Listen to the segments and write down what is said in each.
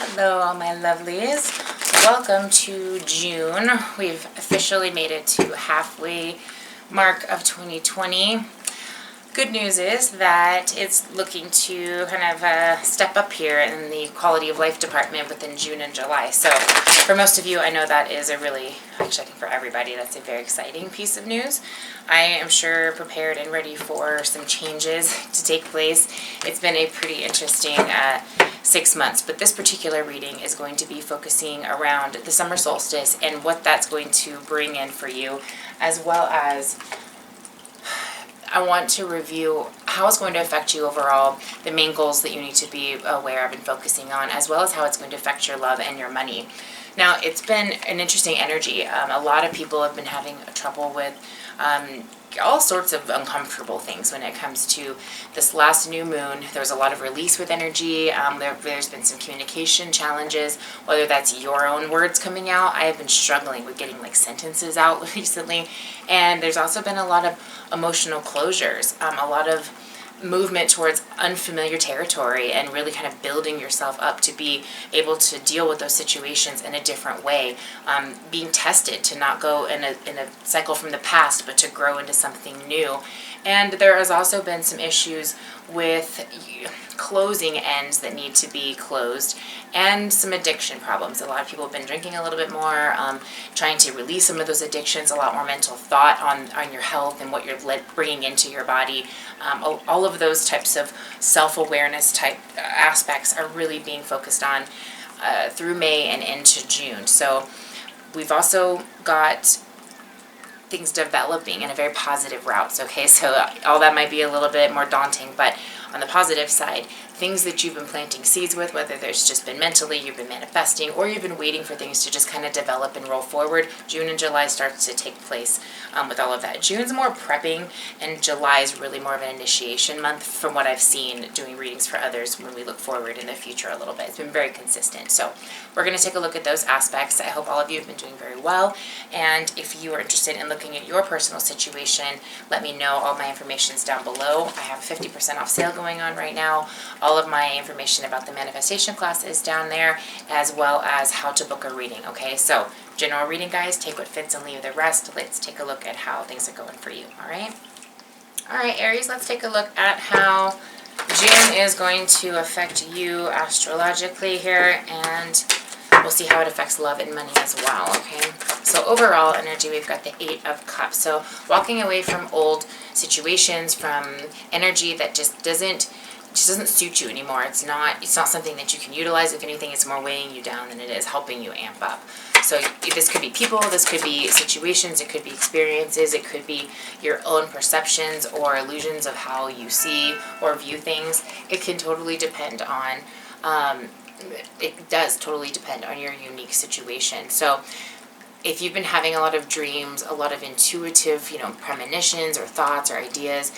Hello, all my lovelies. Welcome to June. We've officially made it to halfway mark of 2020. Good news is that it's looking to kind of step up here in the quality of life department within June and July. So for most of you, I know that is a really, actually I think for everybody, that's a very exciting piece of news. I am sure prepared and ready for some changes to take place. It's been a pretty interesting 6 months, but this particular reading is going to be focusing around the summer solstice and what that's going to bring in for you, as well as I want to review how it's going to affect you overall, the main goals that you need to be aware of and focusing on, as well as how it's going to affect your love and your money. Now, it's been an interesting energy. A lot of people have been having trouble with all sorts of uncomfortable things when it comes to this last new moon. There's a lot of release with energy. There's been some communication challenges, whether that's your own words coming out. I have been struggling with getting like sentences out recently. And there's also been a lot of emotional closures, a lot of movement towards unfamiliar territory and really kind of building yourself up to be able to deal with those situations in a different way, being tested to not go in a cycle from the past but to grow into something new. And there has also been some issues with closing ends that need to be closed and some addiction problems. A lot of people have been drinking a little bit more, trying to release some of those addictions, a lot more mental thought on your health and what you're bringing into your body. All of those types of self-awareness type aspects are really being focused on through May and into June. So we've also got things developing in a very positive route. Okay, so all that might be a little bit more daunting, but on the positive side, things that you've been planting seeds with, whether there's just been mentally, you've been manifesting, or you've been waiting for things to just kind of develop and roll forward, June and July starts to take place with all of that. June's more prepping, and July is really more of an initiation month from what I've seen doing readings for others when we look forward in the future a little bit. It's been very consistent. So we're going to take a look at those aspects. I hope all of you have been doing very well, and if you are interested in looking at your personal situation, let me know. All my information is down below. I have a 50% off sale going on right now. All of my information about the manifestation class is down there, as well as how to book a reading. Okay, so general reading, guys, take what fits and leave the rest. Let's take a look at how things are going for you. All right, Aries, let's take a look at how June is going to affect you astrologically here, and we'll see how it affects love and money as well. Okay, so overall energy, we've got the 8 of Cups. So walking away from old situations, from energy that just doesn't suit you anymore. It's not something that you can utilize. If anything, it's more weighing you down than it is helping you amp up. So this could be people, this could be situations, it could be experiences, it could be your own perceptions or illusions of how you see or view things. It can totally depend on, it does totally depend on your unique situation. So if you've been having a lot of dreams, a lot of intuitive, premonitions or thoughts or ideas,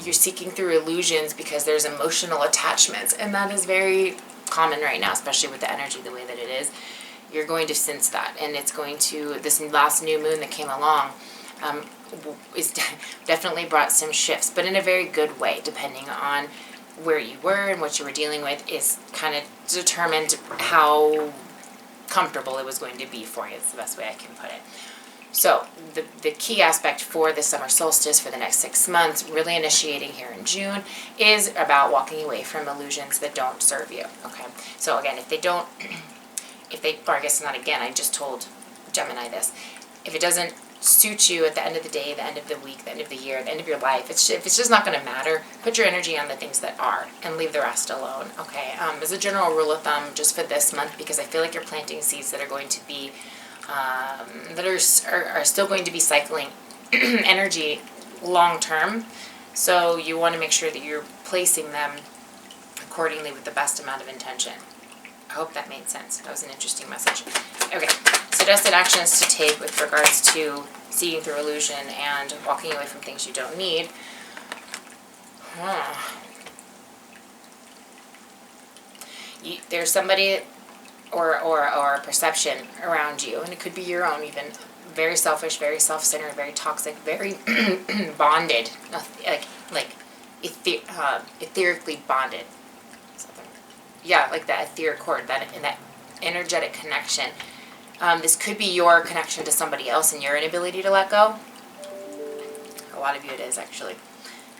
you're seeking through illusions because there's emotional attachments, and that is very common right now, especially with the energy the way that it is. You're going to sense that, and it's going to, this last new moon that came along is definitely brought some shifts, but in a very good way, depending on where you were and what you were dealing with, is kind of determined how comfortable it was going to be for you. It's the best way I can put it. So the key aspect for the summer solstice for the next 6 months, really initiating here in June, is about walking away from illusions that don't serve you. Okay, so again, or I guess not again, I just told Gemini this. If it doesn't suit you at the end of the day, the end of the week, the end of the year, the end of your life, if it's just not going to matter, put your energy on the things that are and leave the rest alone. Okay, as a general rule of thumb, just for this month, because I feel like you're planting seeds that are going to be that are still going to be cycling energy long term. So you want to make sure that you're placing them accordingly with the best amount of intention. I hope that made sense. That was an interesting message. Okay, suggested actions to take with regards to seeing through illusion and walking away from things you don't need. There's somebody or a perception around you, and it could be your own even, very selfish, very self-centered, very toxic, very bonded, like etherically bonded. yeah, like that etheric cord, that energetic connection. This could be your connection to somebody else and your inability to let go. A lot of you it is, actually.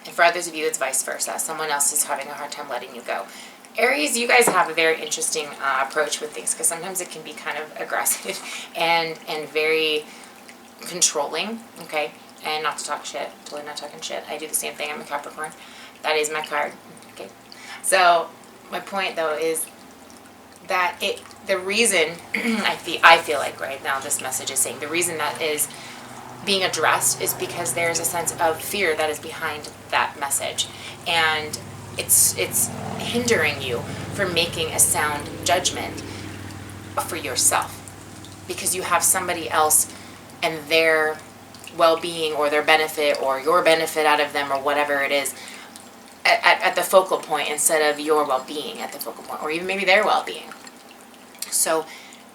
And for others of you, it's vice versa. Someone else is having a hard time letting you go. Aries, you guys have a very interesting approach with things, because sometimes it can be kind of aggressive and very controlling, okay? And not to talk shit, totally not talking shit. I do the same thing. I'm a Capricorn. That is my card, okay? So my point, though, is that the reason I feel like right now this message is saying the reason that is being addressed is because there's a sense of fear that is behind that message, and it's hindering you from making a sound judgment for yourself, because you have somebody else and their well-being or their benefit or your benefit out of them or whatever it is at the focal point, instead of your well-being at the focal point, or even maybe their well-being. So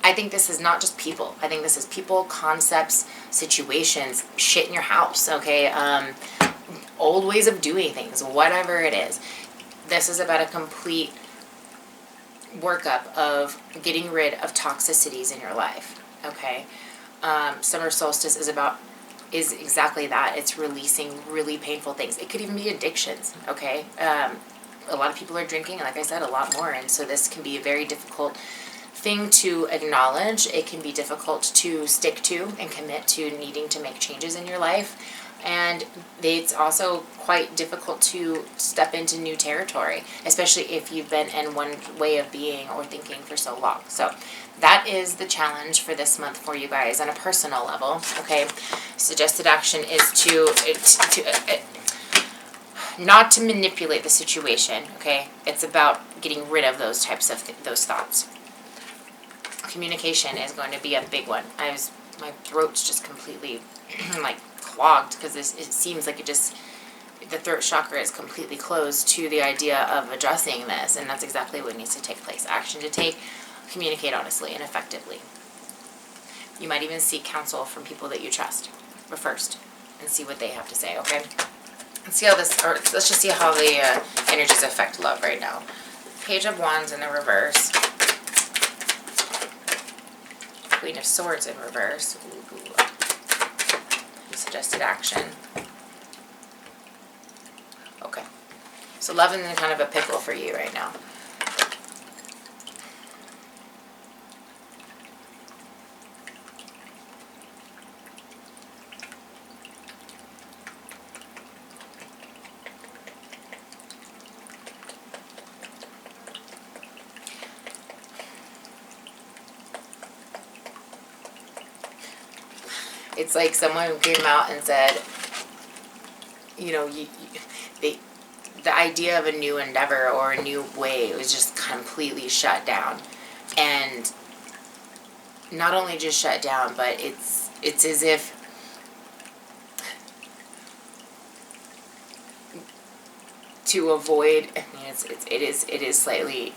I think this is not just people. I think this is people, concepts, situations, shit in your house, okay? Old ways of doing things, whatever it is. This is about a complete workup of getting rid of toxicities in your life, okay? Summer solstice is exactly that. It's releasing really painful things. It could even be addictions, okay? A lot of people are drinking, like I said, a lot more, and so this can be a very difficult thing to acknowledge. It can be difficult to stick to and commit to needing to make changes in your life, and it's also quite difficult to step into new territory, especially if you've been in one way of being or thinking for so long. So that is the challenge for this month for you guys on a personal level, okay? Suggested action is to not to manipulate the situation, okay? It's about getting rid of those types of those thoughts. Communication is going to be a big one. My throat's just completely like clogged, because it seems like the throat chakra is completely closed to the idea of addressing this, and that's exactly what needs to take place. Action to take, communicate honestly and effectively. You might even seek counsel from people that you trust first and see what they have to say, okay? Let's see how let's just see how the energies affect love right now. Page of Wands in the reverse. Queen of Swords in reverse. Ooh. Suggested action. Okay. So love is in kind of a pickle for you right now. It's like someone came out and said, you know, the idea of a new endeavor or a new way was just completely shut down. And not only just shut down, but it's as if to avoid, I mean, it is slightly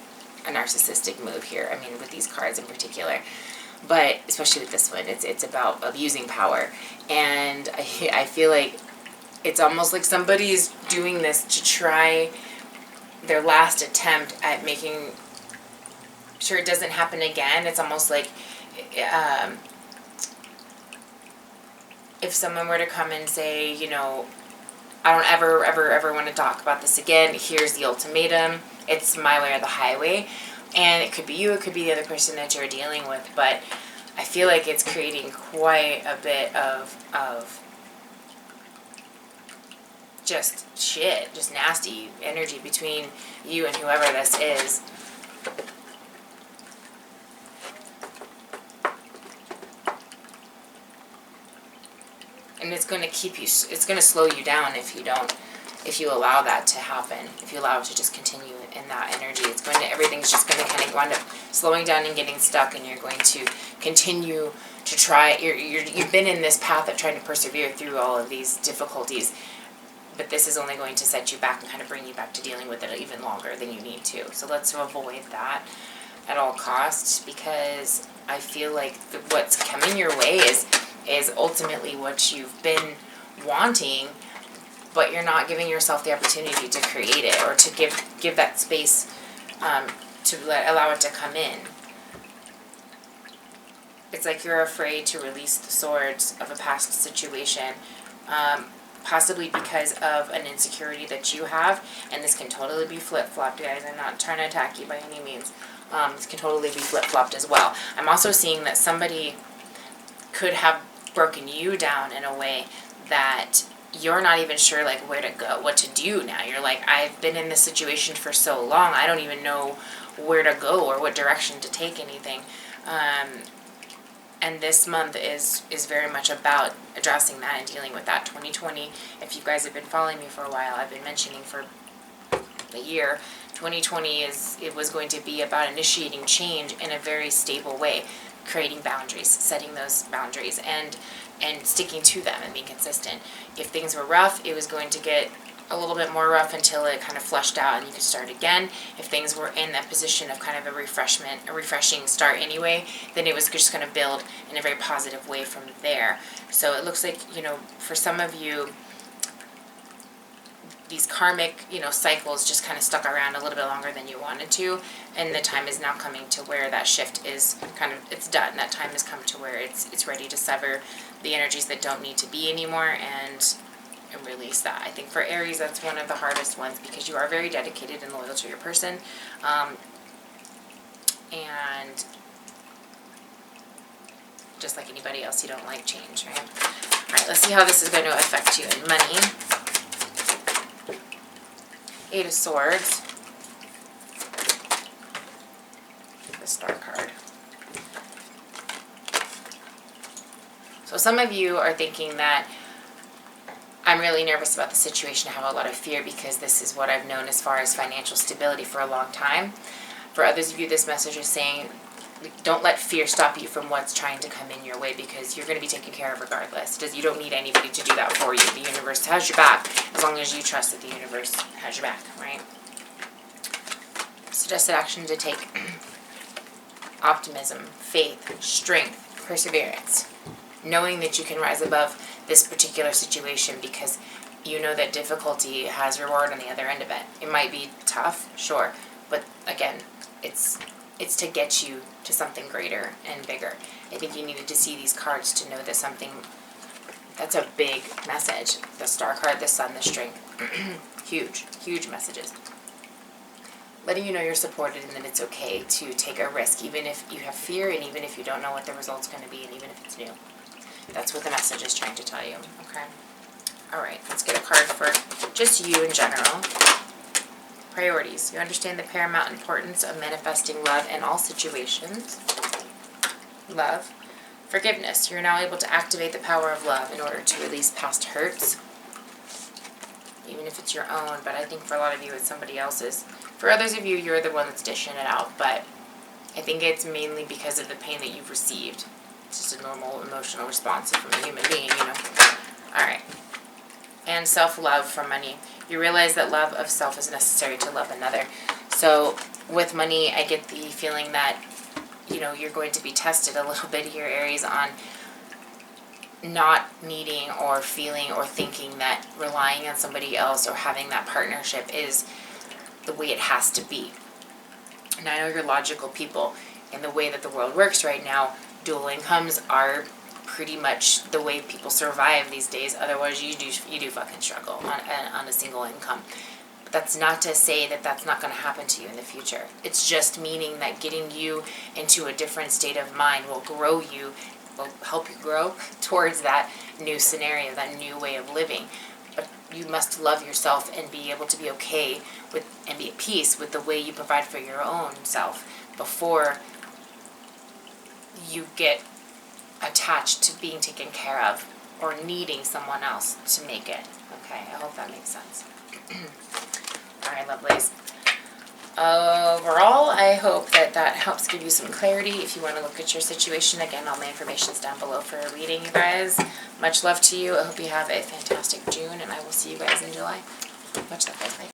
a narcissistic move here, I mean, with these cards in particular. But especially with this one, it's about abusing power. And I feel like it's almost like somebody's doing this to try their last attempt at making sure it doesn't happen again. It's almost like if someone were to come and say, you know, I don't ever want to talk about this again. Here's the ultimatum. It's my way or the highway. And it could be you, it could be the other person that you're dealing with, but I feel like it's creating quite a bit of just shit, just nasty energy between you and whoever this is. And it's going to keep you, it's going to slow you down if you allow that to happen. If you allow it to just continue in that energy, everything's just going to kind of wind up slowing down and getting stuck, and you're going to continue to try. You've been in this path of trying to persevere through all of these difficulties, but this is only going to set you back and kind of bring you back to dealing with it even longer than you need to. So let's avoid that at all costs, because I feel like what's coming your way is ultimately what you've been wanting, but you're not giving yourself the opportunity to create it, or to give that space allow it to come in. It's like you're afraid to release the swords of a past situation, possibly because of an insecurity that you have, and this can totally be flip-flopped, guys. I'm not trying to attack you by any means. This can totally be flip-flopped as well. I'm also seeing that somebody could have broken you down in a way that you're not even sure, like, where to go, what to do now. You're like, I've been in this situation for so long, I don't even know where to go or what direction to take anything. And this month is very much about addressing that and dealing with that. 2020, if you guys have been following me for a while, I've been mentioning for a year, 2020 it was going to be about initiating change in a very stable way, creating boundaries, setting those boundaries, and sticking to them and being consistent. If things were rough, it was going to get a little bit more rough until it kind of flushed out and you could start again. If things were in that position of kind of a refreshing start anyway, then it was just going to build in a very positive way from there. So it looks like, for some of you, these karmic, cycles just kind of stuck around a little bit longer than you wanted to, and the time is now coming to where that shift is it's done. That time has come to where it's ready to sever the energies that don't need to be anymore and release that. I think for Aries, that's one of the hardest ones because you are very dedicated and loyal to your person, and just like anybody else, you don't like change, right? All right, let's see how this is going to affect you in money. 8 of Swords. The Star card. So some of you are thinking that I'm really nervous about the situation. I have a lot of fear because this is what I've known as far as financial stability for a long time. For others of you, this message is saying, don't let fear stop you from what's trying to come in your way because you're going to be taken care of regardless. You don't need anybody to do that for you. The universe has your back as long as you trust that the universe has your back, right? Suggested action to take: optimism, faith, strength, perseverance. Knowing that you can rise above this particular situation because you know that difficulty has reward on the other end of it. It might be tough, sure, but again, it's to get you to something greater and bigger. I think you needed to see these cards to know that that's a big message. The Star card, the Sun, the Strength. Huge messages. Letting you know you're supported and that it's okay to take a risk, even if you have fear and even if you don't know what the result's going to be and even if it's new. That's what the message is trying to tell you, okay? All right, let's get a card for just you in general. Priorities. You understand the paramount importance of manifesting love in all situations. Love. Forgiveness. You're now able to activate the power of love in order to release past hurts, even if it's your own, but I think for a lot of you it's somebody else's. For others of you, you're the one that's dishing it out, but I think it's mainly because of the pain that you've received. It's just a normal emotional response from a human being, All right. And self-love for money. You realize that love of self is necessary to love another. So with money, I get the feeling that, you're going to be tested a little bit here, Aries, on not needing or feeling or thinking that relying on somebody else or having that partnership is the way it has to be. And I know you're logical people. In the way that the world works right now, dual incomes are pretty much the way people survive these days. Otherwise, you do fucking struggle on a single income. But that's not to say that that's not going to happen to you in the future. It's just meaning that getting you into a different state of mind will help you grow towards that new scenario, that new way of living. But you must love yourself and be able to be okay with and be at peace with the way you provide for your own self before you get attached to being taken care of or needing someone else to make it. Okay, I hope that makes sense. Alright, lovelies. Overall, I hope that helps give you some clarity. If you want to look at your situation, again, all my information is down below for a reading, you guys. Much love to you. I hope you have a fantastic June, and I will see you guys in July. Much love, guys. Bye.